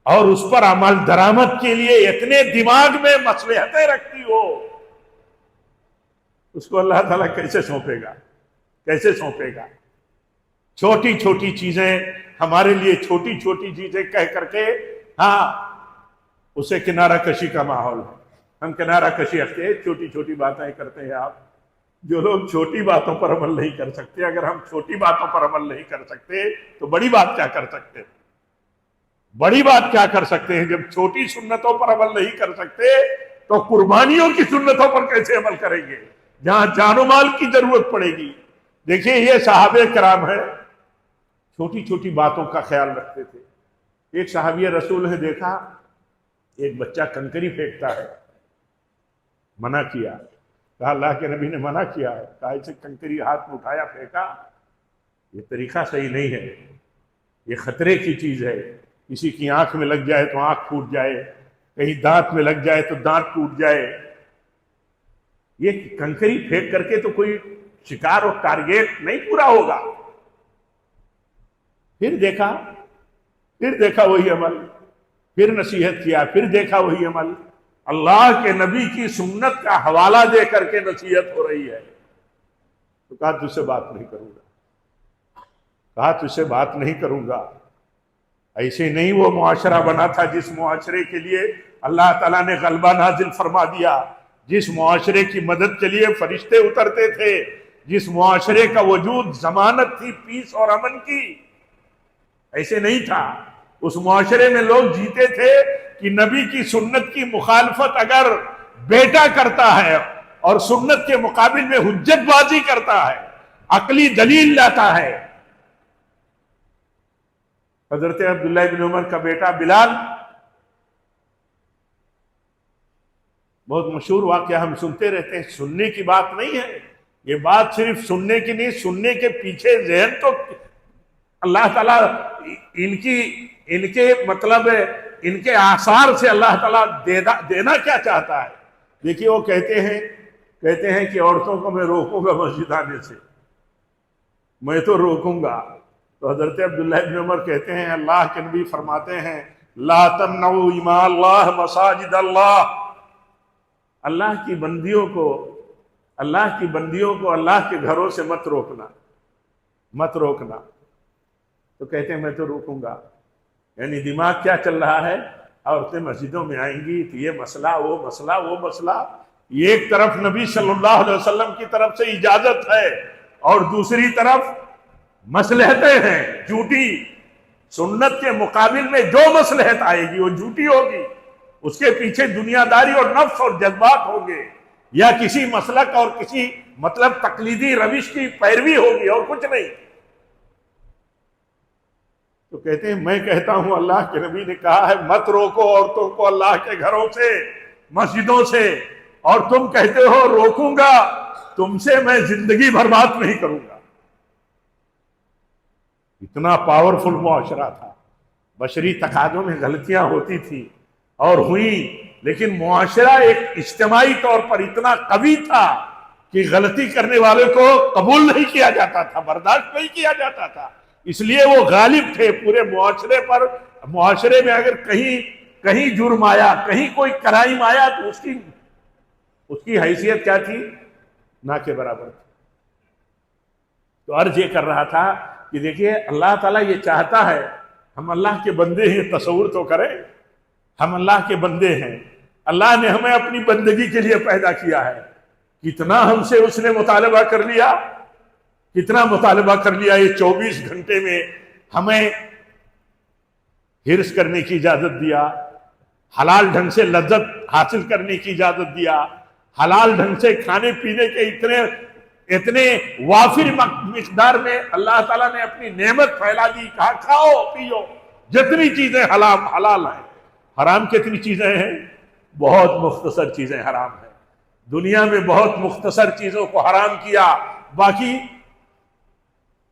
اور اس پر عمل درآمد کے لیے اتنے دماغ میں مصلحتیں رکھتی ہو، اس کو اللہ تعالیٰ کیسے سونپے گا؟ کیسے سونپے گا؟ چھوٹی چھوٹی چیزیں ہمارے لیے، چھوٹی چھوٹی چیزیں کہہ کر کے، ہاں اسے کنارہ کشی کا ماحول ہے. ہم کنارہ کشی رکھتے ہیں، چھوٹی چھوٹی باتیں کرتے ہیں. آپ جو لوگ چھوٹی باتوں پر عمل نہیں کر سکتے، اگر ہم چھوٹی باتوں پر عمل نہیں کر سکتے تو بڑی بات کیا کر سکتے ہیں؟ بڑی بات کیا کر سکتے ہیں؟ جب چھوٹی سنتوں پر عمل نہیں کر سکتے تو قربانیوں کی سنتوں پر کیسے عمل کریں گے جہاں جان و مال کی ضرورت پڑے گی؟ دیکھیں یہ صحابہ کرام ہے، چھوٹی چھوٹی باتوں کا خیال رکھتے تھے. ایک صحابی رسول نے دیکھا ایک بچہ کنکری پھینکتا ہے، منع کیا. کہا اللہ کے نبی نے منع کیا ہے. کہا اسے کنکری ہاتھ میں اٹھایا، پھینکا. یہ طریقہ صحیح نہیں ہے، یہ خطرے کی چیز ہے. کسی کی آنکھ میں لگ جائے تو آنکھ پھوٹ جائے، کہیں دانت میں لگ جائے تو دانت ٹوٹ جائے. یہ کنکری پھینک کر کے تو کوئی شکار اور ٹارگیٹ نہیں پورا ہوگا. پھر دیکھا وہی عمل، پھر نصیحت کیا، پھر دیکھا وہی عمل. اللہ کے نبی کی سنت کا حوالہ دے کر کے نصیحت ہو رہی ہے. تو کہا تجھ سے بات نہیں کروں گا، کہا تجھ سے بات نہیں کروں گا. ایسے نہیں وہ معاشرہ بنا تھا جس معاشرے کے لیے اللہ تعالیٰ نے غلبہ نازل فرما دیا، جس معاشرے کی مدد کے لیے فرشتے اترتے تھے، جس معاشرے کا وجود ضمانت تھی پیس اور امن کی. ایسے نہیں تھا. اس معاشرے میں لوگ جیتے تھے کہ نبی کی سنت کی مخالفت اگر بیٹا کرتا ہے اور سنت کے مقابل میں حجت بازی کرتا ہے، عقلی دلیل لاتا ہے. حضرت عبداللہ بن عمر کا بیٹا بلال، بہت مشہور واقعہ ہم سنتے رہتے ہیں، سننے کی بات نہیں ہے یہ، بات صرف سننے کی نہیں، سننے کے پیچھے ذہن تو اللہ تعالیٰ ان کے مطلب ان کے آثار سے اللہ تعالیٰ دینا کیا چاہتا ہے. دیکھیے وہ کہتے ہیں کہ عورتوں کو میں روکوں گا مسجد آنے سے، میں تو روکوں گا. تو حضرت عبداللہ بن عمر کہتے ہیں اللہ کے نبی فرماتے ہیں لا تمنعوا اماء اللہ مساجد اللہ، اللہ کی بندیوں کو اللہ کے گھروں سے مت روکنا. تو کہتے ہیں میں تو روکوں گا. یعنی دماغ کیا چل رہا ہے، عورتیں مسجدوں میں آئیں گی تو یہ مسئلہ وہ مسئلہ. ایک طرف نبی صلی اللہ علیہ وسلم کی طرف سے اجازت ہے اور دوسری طرف مصلحتیں ہیں جھوٹی. سنت کے مقابل میں جو مصلحت آئے گی وہ جھوٹی ہوگی، اس کے پیچھے دنیا داری اور نفس اور جذبات ہوں گے، یا کسی مسلک اور کسی مطلب تقلیدی روش کی پیروی ہوگی اور کچھ نہیں. تو کہتے ہیں میں کہتا ہوں اللہ کے نبی نے کہا ہے مت روکو عورتوں کو اللہ کے گھروں سے مسجدوں سے، اور تم کہتے ہو روکوں گا، تم سے میں زندگی برباد نہیں کروں گا. اتنا پاورفل معاشرہ تھا. بشری تقاضوں میں غلطیاں ہوتی تھی اور ہوئی، لیکن معاشرہ ایک اجتماعی طور پر اتنا قوی تھا کہ غلطی کرنے والے کو قبول نہیں کیا جاتا تھا، برداشت نہیں کیا جاتا تھا. اس لیے وہ غالب تھے پورے معاشرے پر. معاشرے میں اگر کہیں جرم آیا، کہیں کوئی کرائم آیا تو اس کی حیثیت کیا تھی؟ نہ کے برابر تھی. تو عرض یہ کر رہا تھا کہ دیکھیے اللہ تعالیٰ یہ چاہتا ہے، ہم اللہ کے بندے ہیں، تصور تو کریں ہم اللہ کے بندے ہیں. اللہ نے ہمیں اپنی بندگی کے لیے پیدا کیا ہے. کتنا ہم سے اس نے مطالبہ کر لیا، کتنا مطالبہ کر لیا. یہ 24 گھنٹے میں ہمیں حرص کرنے کی اجازت دیا، حلال ڈھنگ سے لذت حاصل کرنے کی اجازت دیا، حلال ڈھنگ سے کھانے پینے کے اتنے وافر مقدار میں اللہ تعالیٰ نے اپنی نعمت پھیلا دی. کہا کھاؤ پیو، جتنی چیزیں حلال ہیں. حرام کتنی چیزیں ہیں؟ بہت مختصر چیزیں حرام ہیں. دنیا میں بہت مختصر چیزوں کو حرام کیا، باقی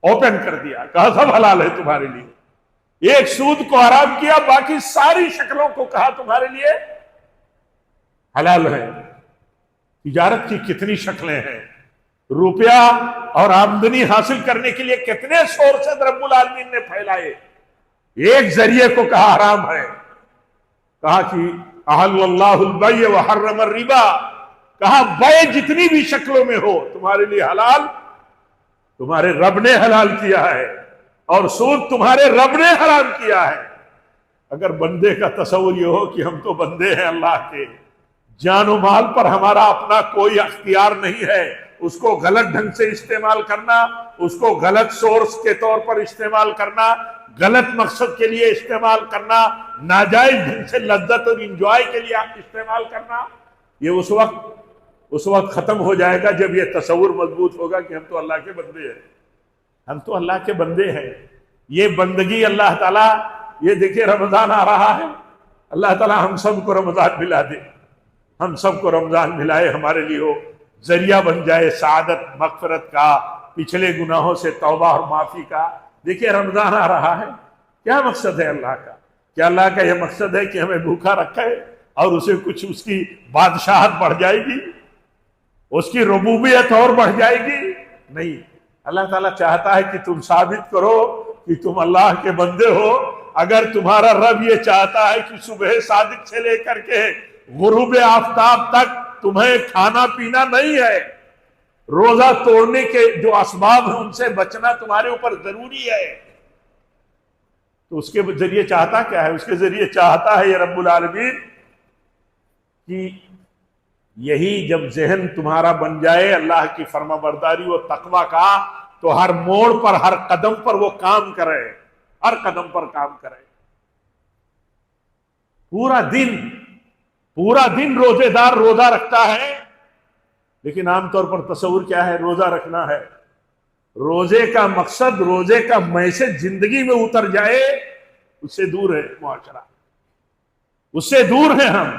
اوپن کر دیا، کہا سب حلال ہے تمہارے لیے. ایک سود کو حرام کیا، باقی ساری شکلوں کو کہا تمہارے لیے حلال ہے. تجارت کی کتنی شکلیں ہیں، روپیہ اور آمدنی حاصل کرنے کے لیے کتنے سورسز رب العالمین نے پھیلائے. ایک ذریعے کو کہا حرام ہے، کہا کہ احل اللہ البیع وحرم الربا، کہا بے جتنی بھی شکلوں میں ہو تمہارے لیے حلال، تمہارے رب نے حلال کیا ہے، اور سود تمہارے رب نے حرام کیا ہے. اگر بندے کا تصور یہ ہو کہ ہم تو بندے ہیں اللہ کے، جان و مال پر ہمارا اپنا کوئی اختیار نہیں ہے، اس کو غلط ڈھنگ سے استعمال کرنا، اس کو غلط سورس کے طور پر استعمال کرنا، غلط مقصد کے لیے استعمال کرنا، ناجائز ڈھنگ سے لذت اور انجوائے کے لیے استعمال کرنا، یہ اس وقت ختم ہو جائے گا جب یہ تصور مضبوط ہوگا کہ ہم تو اللہ کے بندے ہیں. ہم تو اللہ کے بندے ہیں. یہ بندگی اللہ تعالیٰ، یہ دیکھیں رمضان آ رہا ہے، اللہ تعالیٰ ہم سب کو رمضان ملا دے، ہم سب کو رمضان ملائے، ہمارے لیے ہو ذریعہ بن جائے سعادت، مغفرت کا، پچھلے گناہوں سے توبہ اور معافی کا. دیکھیں رمضان آ رہا ہے، کیا مقصد ہے اللہ کا؟ کیا اللہ کا یہ مقصد ہے کہ ہمیں بھوکا رکھے اور اسے کچھ اس کی بادشاہت بڑھ جائے گی، اس کی ربوبیت اور بڑھ جائے گی؟ نہیں. اللہ تعالیٰ چاہتا ہے کہ تم ثابت کرو کہ تم اللہ کے بندے ہو. اگر تمہارا رب یہ چاہتا ہے کہ صبح صادق سے لے کر کے غروب آفتاب تک تمہیں کھانا پینا نہیں ہے، روزہ توڑنے کے جو اسباب ہیں ان سے بچنا تمہارے اوپر ضروری ہے، تو اس کے ذریعے چاہتا کیا ہے؟ اس کے ذریعے چاہتا ہے یہ رب العالمین کہ یہی جب ذہن تمہارا بن جائے اللہ کی فرما برداری و تقوی کا، تو ہر موڑ پر، ہر قدم پر وہ کام کرے، ہر قدم پر کام کرے. پورا دن روزے دار روزہ رکھتا ہے، لیکن عام طور پر تصور کیا ہے؟ روزہ رکھنا ہے، روزے کا مقصد، روزے کا میسج زندگی میں اتر جائے، اس سے دور ہے معاشرہ، اس سے دور ہیں ہم۔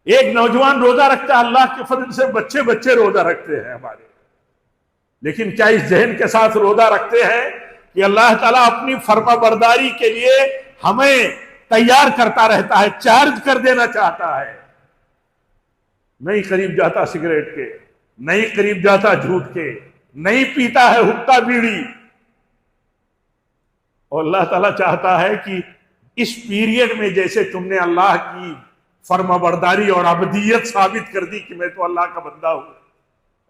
ایک نوجوان روزہ رکھتا ہے، اللہ کے فضل سے بچے روزہ رکھتے ہیں ہمارے، لیکن کیا اس ذہن کے ساتھ روزہ رکھتے ہیں کہ اللہ تعالیٰ اپنی فرما برداری کے لیے ہمیں تیار کرتا رہتا ہے، چارج کر دینا چاہتا ہے؟ نہیں قریب جاتا سگریٹ کے، نہیں قریب جاتا جھوٹ کے، نہیں پیتا ہے حقہ بیڑی، اور اللہ تعالیٰ چاہتا ہے کہ اس پیریڈ میں جیسے تم نے اللہ کی فرما برداری اور عبدیت ثابت کر دی کہ میں تو اللہ کا بندہ ہوں،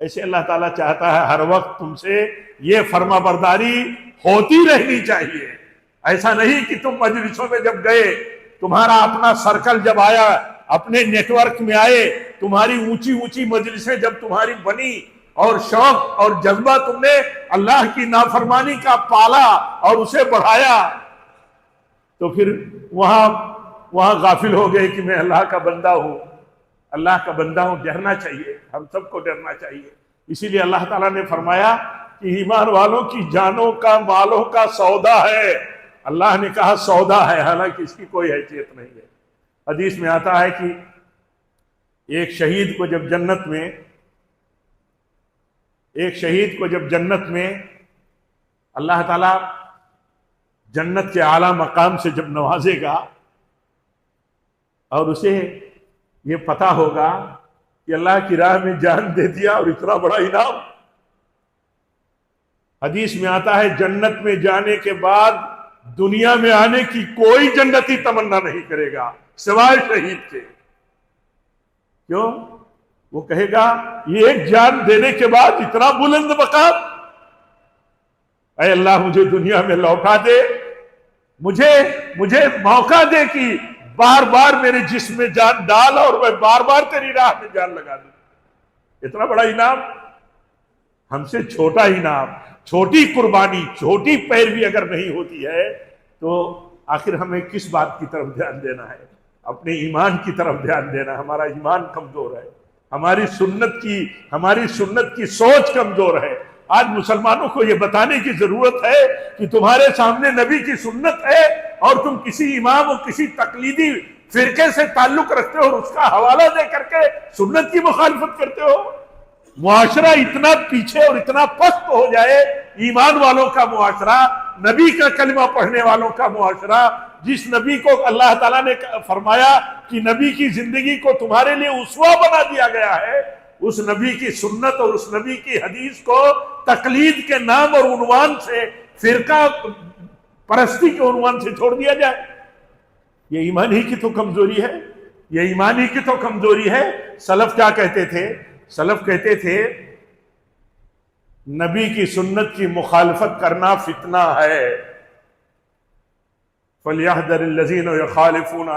ایسے اللہ تعالیٰ چاہتا ہے ہر وقت تم سے یہ فرما برداری ہوتی رہنی چاہیے۔ ایسا نہیں کہ تم مجلسوں میں جب گئے، تمہارا اپنا سرکل جب آیا، اپنے نیٹ ورک میں آئے، تمہاری اونچی مجلسیں جب تمہاری بنی، اور شوق اور جذبہ تم نے اللہ کی نافرمانی کا پالا اور اسے بڑھایا، تو پھر وہاں غافل ہو گئے کہ میں اللہ کا بندہ ہوں، اللہ کا بندہ ہوں۔ ڈرنا چاہیے، ہم سب کو ڈرنا چاہیے۔ اسی لیے اللہ تعالیٰ نے فرمایا کہ ایمان والوں کی جانوں کا، مالوں کا سودا ہے۔ اللہ نے کہا سودا ہے، حالانکہ اس کی کوئی حیثیت نہیں ہے۔ حدیث میں آتا ہے کہ ایک شہید کو جب جنت میں اللہ تعالیٰ جنت کے اعلیٰ مقام سے جب نوازے گا، اور اسے یہ پتہ ہوگا کہ اللہ کی راہ میں جان دے دیا اور اتنا بڑا انعام۔ حدیث میں آتا ہے جنت میں جانے کے بعد دنیا میں آنے کی کوئی جنتی تمنا نہیں کرے گا سوائے شہید کے۔ کیوں؟ وہ کہے گا یہ ایک جان دینے کے بعد اتنا بلند مقام، اے اللہ مجھے دنیا میں لوٹا دے، مجھے موقع دے کہ بار بار میرے جسم میں جان ڈال اور میں بار بار تیری راہ میں جان لگا دوں۔ اتنا بڑا انعام، ہم سے چھوٹا انعام، چھوٹی قربانی، چھوٹی پیروی اگر نہیں ہوتی ہے تو آخر ہمیں کس بات کی طرف دھیان دینا ہے؟ اپنے ایمان کی طرف دھیان دینا۔ ہمارا ایمان کمزور ہے، ہماری سنت کی سوچ کمزور ہے۔ آج مسلمانوں کو یہ بتانے کی ضرورت ہے کہ تمہارے سامنے نبی کی سنت ہے، اور تم کسی امام اور کسی تقلیدی فرقے سے تعلق رکھتے ہو اور اس کا حوالہ دے کر کے سنت کی مخالفت کرتے ہو۔ معاشرہ اتنا پیچھے اور اتنا پست ہو جائے، ایمان والوں کا معاشرہ، نبی کا کلمہ پڑھنے والوں کا معاشرہ، جس نبی کو اللہ تعالیٰ نے فرمایا کہ نبی کی زندگی کو تمہارے لیے اسوہ بنا دیا گیا ہے، اس نبی کی سنت اور اس نبی کی حدیث کو تقلید کے نام اور عنوان سے، فرقہ پرستی کے عنوان سے چھوڑ دیا جائے۔ یہ ایمان ہی کی تو کمزوری ہے، یہ ایمان ہی کی تو کمزوری ہے۔ سلف کیا کہتے تھے؟ سلف کہتے تھے نبی کی سنت کی مخالفت کرنا فتنہ ہے۔ فَلْيَحْذَرِ الَّذِينَ يُخَالِفُونَ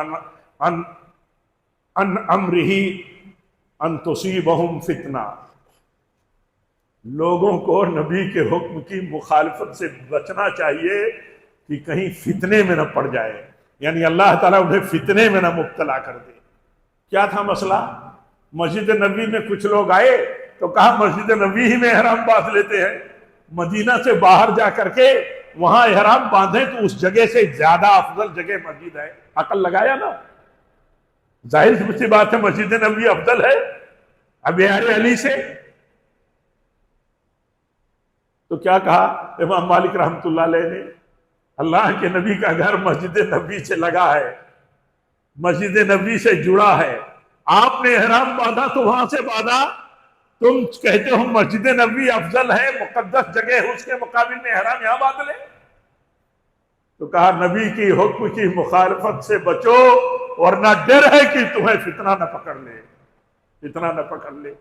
عَنْ أَمْرِهِ أَن تُصِيبَهُمْ فِتْنَةٌ۔ لوگوں کو نبی کے حکم کی مخالفت سے بچنا چاہیے کہ کہیں فتنے میں نہ پڑ جائے، یعنی اللہ تعالیٰ انہیں فتنے میں نہ مبتلا کر دے۔ کیا تھا مسئلہ؟ مسجد نبی میں کچھ لوگ آئے تو کہا مسجد نبی ہی میں احرام باندھ لیتے ہیں، مدینہ سے باہر جا کر کے وہاں احرام باندھیں تو اس جگہ سے زیادہ افضل جگہ مسجد ہے۔ عقل لگایا نا؟ ظاہر سی بات ہے مسجد نبی افضل ہے اب علی سے۔ تو کیا کہا امام مالک رحمۃ اللہ علیہ نے؟ اللہ کے نبی کا گھر مسجد نبی سے لگا ہے، مسجد نبی سے جڑا ہے، آپ نے احرام باندھا تو وہاں سے باندھا، تم کہتے ہو مسجد نبی افضل ہے، مقدس جگہ ہے، اس کے مقابل میں احرام یہاں باندھ لے؟ تو کہا نبی کی حکم کی مخالفت سے بچو، ورنہ ڈر ہے کہ تمہیں فتنہ نہ پکڑ لے، فتنہ نہ پکڑ لے۔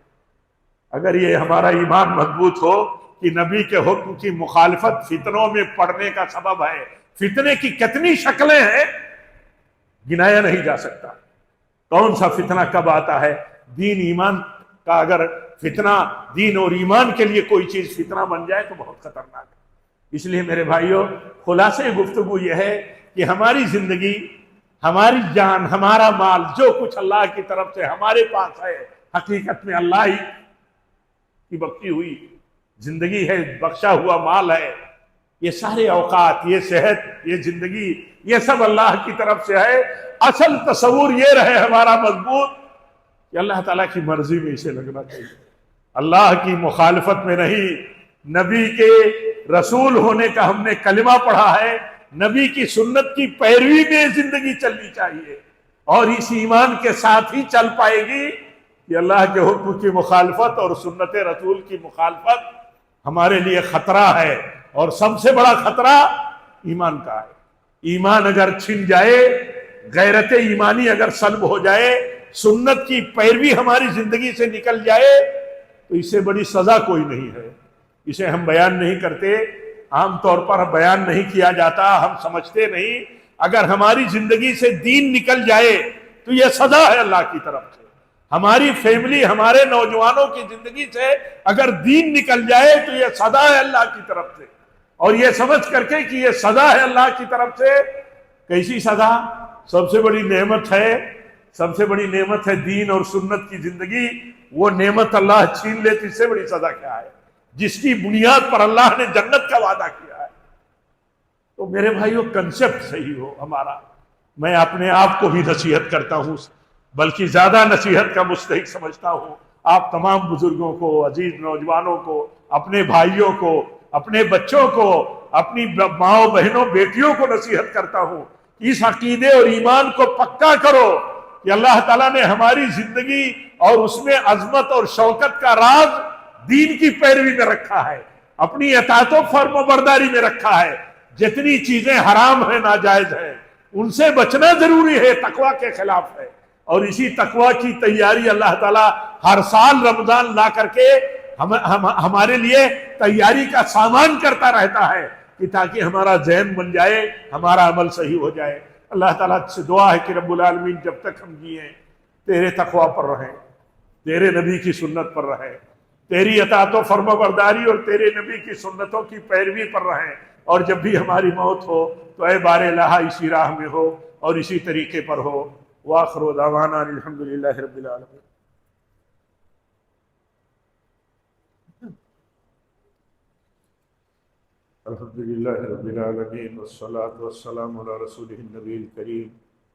اگر یہ ہمارا ایمان مضبوط ہو کہ نبی کے حکم کی مخالفت فتنوں میں پڑنے کا سبب ہے، فتنے کی کتنی شکلیں ہیں گنایا نہیں جا سکتا۔ کون سا فتنہ کب آتا ہے؟ دین ایمان کا اگر فتنہ، دین اور ایمان کے لیے کوئی چیز فتنہ بن جائے تو بہت خطرناک ہے۔ اس لیے میرے بھائیوں، خلاصے گفتگو یہ ہے کہ ہماری زندگی ہماری جان، ہمارا مال، جو کچھ اللہ کی طرف سے ہمارے پاس ہے، حقیقت میں اللہ ہی کی بخشی ہوئی زندگی ہے، بخشا ہوا مال ہے۔ یہ سارے اوقات، یہ صحت، یہ زندگی، یہ سب اللہ کی طرف سے ہے۔ اصل تصور یہ رہے ہمارا مضبوط کہ اللہ تعالیٰ کی مرضی میں اسے لگنا چاہیے، اللہ کی مخالفت میں نہیں۔ نبی کے رسول ہونے کا ہم نے کلمہ پڑھا ہے، نبی کی سنت کی پیروی میں زندگی چلنی چاہیے، اور اس ایمان کے ساتھ ہی چل پائے گی کہ اللہ کے حکم کی مخالفت اور سنت رسول کی مخالفت ہمارے لیے خطرہ ہے، اور سب سے بڑا خطرہ ایمان کا ہے۔ ایمان اگر چھن جائے، غیرت ایمانی اگر سلب ہو جائے، سنت کی پیروی ہماری زندگی سے نکل جائے، تو اس سے بڑی سزا کوئی نہیں ہے۔ اسے ہم بیان نہیں کرتے، عام طور پر بیان نہیں کیا جاتا، ہم سمجھتے نہیں۔ اگر ہماری زندگی سے دین نکل جائے تو یہ سزا ہے اللہ کی طرف سے۔ ہماری فیملی، ہمارے نوجوانوں کی زندگی سے اگر دین نکل جائے تو یہ سزا ہے اللہ کی طرف سے، اور یہ سمجھ کر کے کہ یہ سزا ہے اللہ کی طرف سے۔ کیسی سزا؟ سب سے بڑی نعمت ہے، سب سے بڑی نعمت ہے دین اور سنت کی زندگی، وہ نعمت اللہ چھین لے تو اس سے بڑی سزا کیا ہے، جس کی بنیاد پر اللہ نے جنت کا وعدہ کیا ہے۔ تو میرے بھائیو، کنسپٹ صحیح ہو ہمارا۔ میں اپنے آپ کو بھی نصیحت کرتا ہوں، بلکہ زیادہ نصیحت کا مستحق سمجھتا ہوں آپ تمام بزرگوں کو، عزیز نوجوانوں کو، اپنے بھائیوں کو، اپنے بچوں کو، اپنی ماؤں بہنوں بیٹیوں کو نصیحت کرتا ہوں کہ اس عقیدے اور ایمان کو پکا کرو کہ اللہ تعالیٰ نے ہماری زندگی اور اس میں عظمت اور شوکت کا راز دین کی پیروی میں رکھا ہے، اپنی اطاعت و فرم برداری میں رکھا ہے۔ جتنی چیزیں حرام ہیں، ناجائز ہیں، ان سے بچنا ضروری ہے، تقوی کے خلاف ہے۔ اور اسی تقوی کی تیاری اللہ تعالیٰ ہر سال رمضان لا کر کے ہمارے لیے تیاری کا سامان کرتا رہتا ہے، کہ تاکہ ہمارا ذہن بن جائے، ہمارا عمل صحیح ہو جائے۔ اللہ تعالیٰ سے دعا ہے کہ رب العالمین جب تک ہم جیئیں تیرے تقوی پر رہیں، تیرے نبی کی سنت پر رہیں، تیری اطاعت و فرما برداری اور تیرے نبی کی سنتوں کی پیروی پر رہیں، اور جب بھی ہماری موت ہو تو اے بار الہ اسی راہ میں ہو اور اسی طریقے پر ہو۔ وآخر دعوانا الحمدللہ رب العالمین۔ الحمدللہ رب العالمین والصلاة والسلام علی رسولہ النبی الکریم۔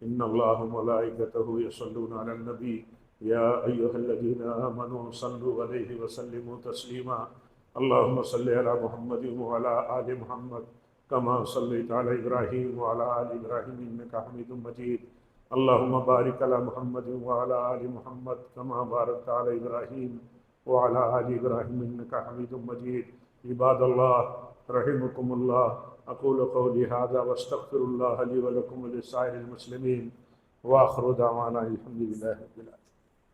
ان اللہ ملائکتہ یصلون علی النبی یا ایہا الذین آمنوا صلوا علیہ وسلموا تسلیما۔ اللہم صلی علی محمد وعلی آل محمد کما صلیت علی ابراہیم وعلی آل ابراہیم انکا حمید مجید۔ اللہم بارک علی محمد وعلی آل محمد کما بارکت علی ابراہیم وعلی آل ابراہیم انکا حمید مجید۔ عباد اللہ رحمکم اللہ، اقول قولی ھذا واستغفر اللہ لی ولکم ولسائر المسلمین، وآخر دعوانا الحمدللہ رب العالمین۔